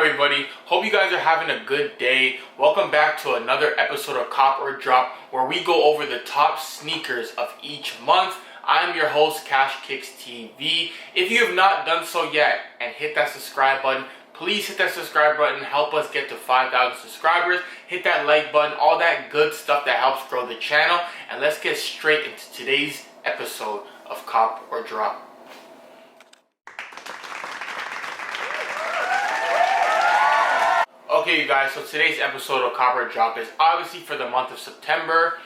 everybody? Hope you guys are having a good day. Welcome back to another episode of Cop or Drop, where we go over the top sneakers of each month. I'm your host, Cash Kicks TV. If you have not done so yet and hit that subscribe button, please hit that subscribe button. Help us get to 5,000 subscribers. Hit that like button, all that good stuff that helps grow the channel. And let's get straight into today's episode of Cop or Drop. Okay, you guys, so today's episode of Cop or Drop is obviously for the month of September.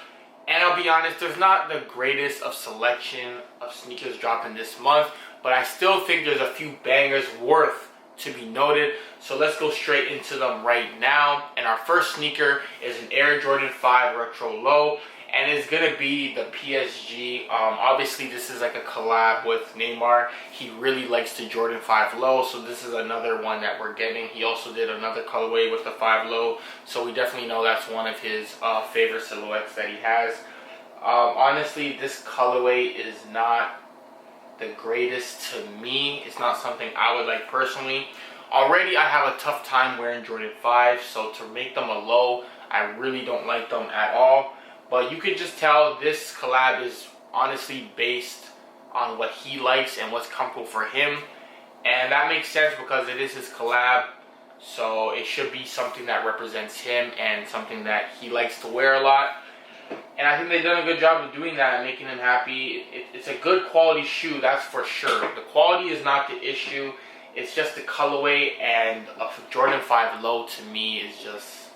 And I'll be honest, there's not the greatest of selection of sneakers dropping this month, but I still think there's a few bangers worth to be noted. So let's go straight into them right now. And our first sneaker is an Air Jordan 5 Retro Low, and it's gonna be the PSG. Obviously this is like a collab with Neymar. He really likes the Jordan 5 Low, so this is another one that we're getting. He also did another colorway with the 5 Low, so we definitely know that's one of his favorite silhouettes that he has. Honestly, this colorway is not the greatest to me. It's not something I would like personally. Already I have a tough time wearing Jordan 5, so to make them a low, I really don't like them at all. But you can just tell this collab is honestly based on what he likes and what's comfortable for him. And that makes sense because it is his collab. So it should be something that represents him and something that he likes to wear a lot. And I think they've done a good job of doing that and making him happy. It's a good quality shoe, that's for sure. The quality is not the issue. It's just the colorway, and a Jordan 5 Low to me is just,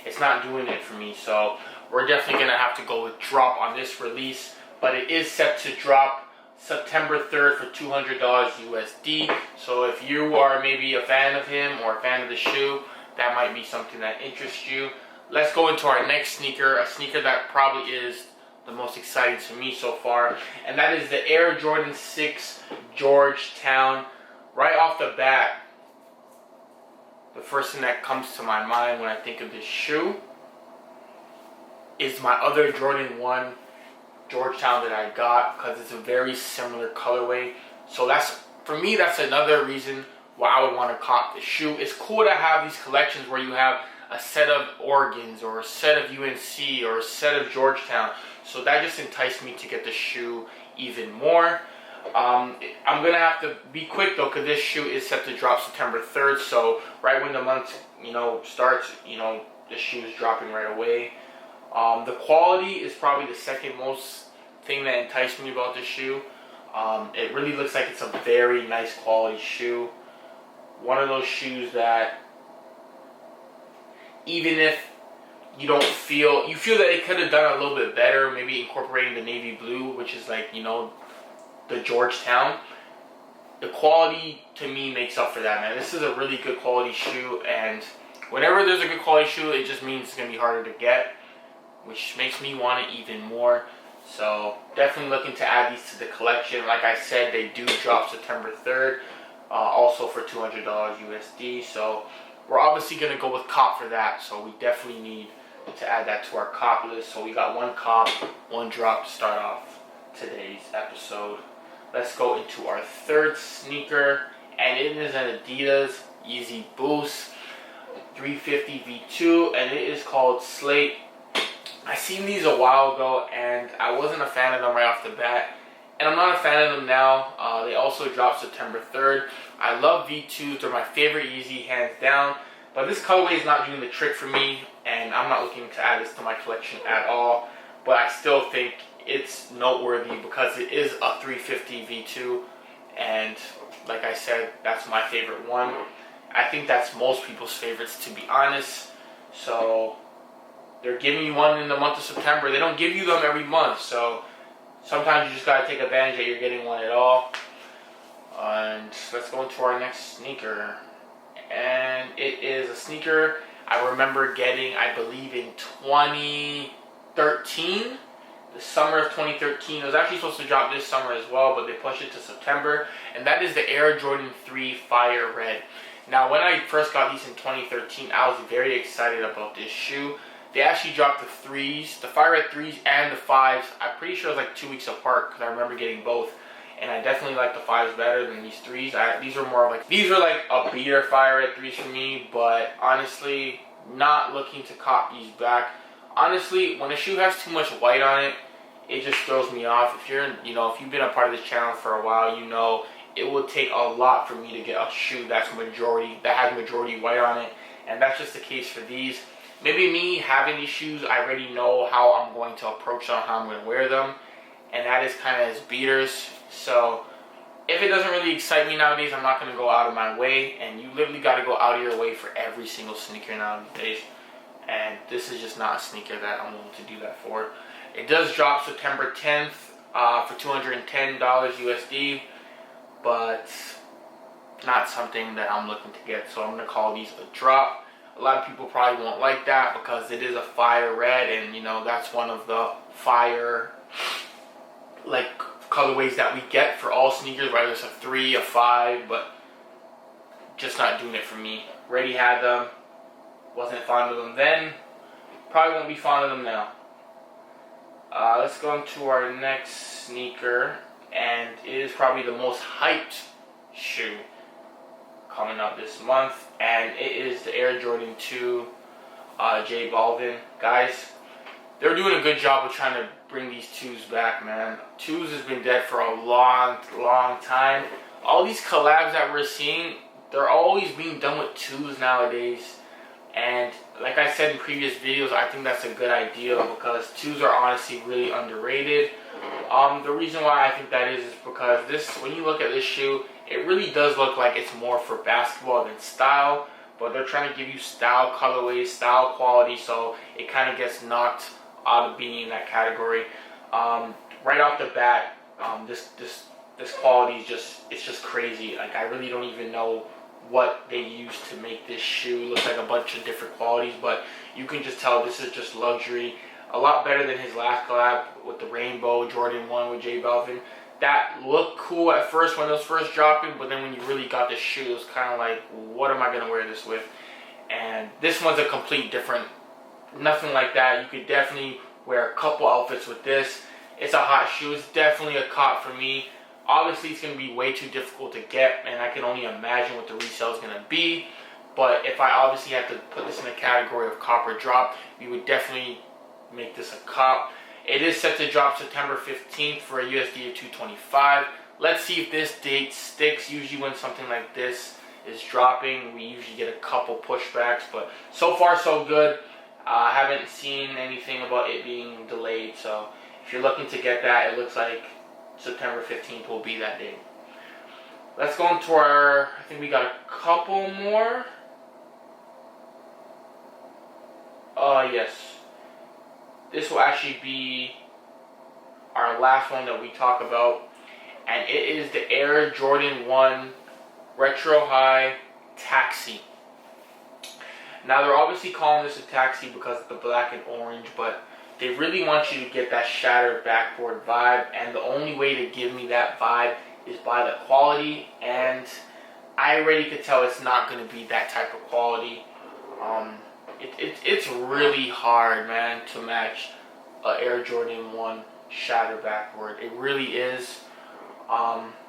it's not doing it for me. So we're definitely going to have to go with drop on this release. But it is set to drop September 3rd for $200 USD. So if you are maybe a fan of him or a fan of the shoe, that might be something that interests you. Let's go into our next sneaker, a sneaker that probably is the most exciting to me so far. And that is the Air Jordan 6 Georgetown. Right off the bat, the first thing that comes to my mind when I think of this shoe is my other Jordan 1 Georgetown that I got, because it's a very similar colorway. So that's, for me, that's another reason why I would want to cop the shoe. It's cool to have these collections where you have a set of Oregons or a set of UNC or a set of Georgetown. So that just enticed me to get the shoe even more. I'm going to have to be quick though, because this shoe is set to drop September 3rd. So right when the month, starts, the shoe is dropping right away. The quality is probably the second most thing that enticed me about this shoe. It really looks like it's a very nice quality shoe. One of those shoes that even if you don't feel that it could have done a little bit better, maybe incorporating the navy blue, which is like, the Georgetown, the quality to me makes up for that, man. This is a really good quality shoe, and whenever there's a good quality shoe, it just means it's going to be harder to get, which makes me want it even more. So definitely looking to add these to the collection. Like I said, they do drop September 3rd, also for $200 USD. So we're obviously going to go with cop for that. So we definitely need to add that to our cop list. So we got one cop, one drop to start off today's episode. Let's go into our third sneaker, and it is an Adidas Yeezy Boost 350 V2, and it is called Slate. I seen these a while ago, and I wasn't a fan of them right off the bat, and I'm not a fan of them now. They also dropped September 3rd. I love V2s. They're my favorite Yeezy, hands down, but this colorway is not doing the trick for me, and I'm not looking to add this to my collection at all. But I still think it's noteworthy because it is a 350 V2, and like I said, that's my favorite one. I think that's most people's favorites, to be honest. So they're giving you one in the month of September. They don't give you them every month, so sometimes you just gotta take advantage that you're getting one at all. And let's go into our next sneaker, and it is a sneaker I remember getting, I believe, in 2013. The summer of 2013. It was actually supposed to drop this summer as well, but they pushed it to September, and that is the Air Jordan 3 Fire Red. Now, when I first got these in 2013, I was very excited about this shoe. They actually dropped the 3s, the Fire Red 3s and the 5s. I'm pretty sure it was like 2 weeks apart because I remember getting both. and I definitely like the 5s better than these 3s. These are like a beater fire red 3s for me, but honestly, not looking to cop these back. Honestly, when a shoe has too much white on it, it just throws me off. If you've been a part of this channel for a while, it will take a lot for me to get a shoe that has majority white on it, and that's just the case for these. Maybe me having these shoes, I already know how I'm going to approach them, how I'm going to wear them, and that is kind of as beaters. So if it doesn't really excite me nowadays, I'm not going to go out of my way, and you literally got to go out of your way for every single sneaker nowadays, and this is just not a sneaker that I'm willing to do that for. It does drop September 10th for $210 USD, but not something that I'm looking to get, so I'm going to call these a drop. A lot of people probably won't like that because it is a fire red, and that's one of the fire colorways that we get for all sneakers, whether it's a 3, a 5, but just not doing it for me. Already had them, wasn't fond of them then, probably won't be fond of them now. Let's go into our next sneaker, and it is probably the most hyped shoe coming up this month, and it is the Air Jordan 2 J Balvin. Guys, they're doing a good job of trying to bring these 2s back, man. 2s has been dead for a long time. All these collabs that we're seeing, they're always being done with 2s nowadays, and like I said in previous videos, I think that's a good idea because 2s are honestly really underrated. The reason why I think that is because when you look at this shoe, it really does look like it's more for basketball than style, but they're trying to give you style colorways, style quality, so it kind of gets knocked out of being in that category. Right off the bat, this quality it's just crazy. Like, I really don't even know what they used to make this shoe. It looks like a bunch of different qualities, but you can just tell this is just luxury. A lot better than his last collab with the Rainbow Jordan 1 with J Balvin. That looked cool at first when it was first dropping, but then when you really got the shoe, it was kind of like, what am I going to wear this with? And this one's a complete different, nothing like that. You could definitely wear a couple outfits with this. It's a hot shoe. It's definitely a cop for me. Obviously, it's going to be way too difficult to get, and I can only imagine what the resale is going to be. But if I obviously had to put this in a category of cop or drop, we would definitely make this a cop. It is set to drop September 15th for a USD of $225. Let's see if this date sticks. Usually when something like this is dropping, we usually get a couple pushbacks, but so far so good. I haven't seen anything about it being delayed, so if you're looking to get that, it looks like September 15th will be that day. Let's go into I think we got a couple more. Yes. This will actually be our last one that we talk about, and it is the Air Jordan 1 Retro High Taxi. Now, they're obviously calling this a taxi because of the black and orange, but they really want you to get that shattered backboard vibe, and the only way to give me that vibe is by the quality, and I already could tell it's not going to be that type of quality. It's really hard, man, to match a Air Jordan 1 shattered backboard. It really is.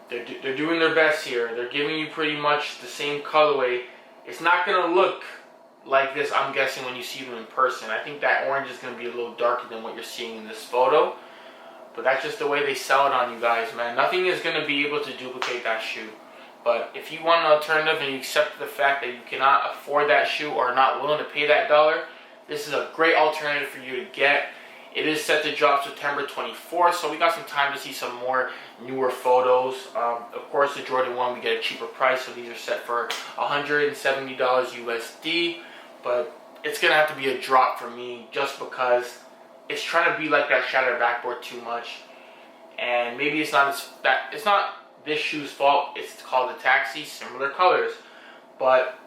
They're doing their best here. They're giving you pretty much the same colorway. It's not going to look like this, I'm guessing, when you see them in person. I think that orange is going to be a little darker than what you're seeing in this photo. But that's just the way they sell it on you guys, man. Nothing is going to be able to duplicate that shoe. But if you want an alternative and you accept the fact that you cannot afford that shoe or are not willing to pay that dollar, this is a great alternative for you to get. It is set to drop September 24th, so we got some time to see some more newer photos. Of course, the Jordan 1, we get a cheaper price, so these are set for $170 USD. But it's going to have to be a drop for me just because it's trying to be like that shattered backboard too much. And maybe it's not this shoe's fault. It's called the Taxi, similar colors. But,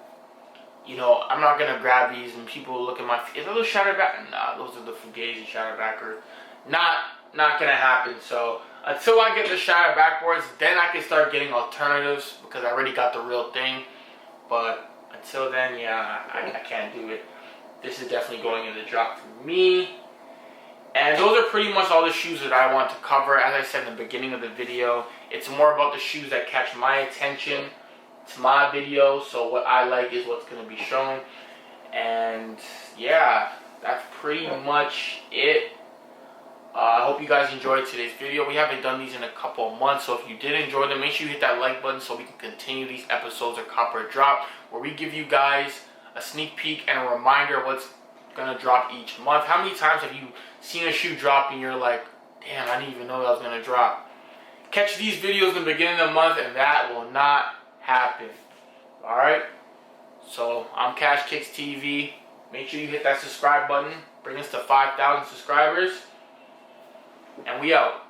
I'm not going to grab these and people look at my feet. Is those shattered back? Nah, those are the Fugazi shattered backboard. Not going to happen. So until I get the shattered backboards, then I can start getting alternatives because I already got the real thing. But until then, yeah, I can't do it. This is definitely going in the drop for me. And those are pretty much all the shoes that I want to cover. As I said in the beginning of the video, it's more about the shoes that catch my attention. It's my video, so what I like is what's going to be shown. And yeah, that's pretty much it. I hope you guys enjoyed today's video. We haven't done these in a couple of months, so if you did enjoy them, make sure you hit that like button so we can continue these episodes of Copper Drop, where we give you guys a sneak peek and a reminder of what's gonna drop each month. How many times have you seen a shoe drop and you're like, damn, I didn't even know that was gonna drop? Catch these videos in the beginning of the month and that will not happen. Alright? So I'm Cash Kicks TV. Make sure you hit that subscribe button. Bring us to 5,000 subscribers. And we out.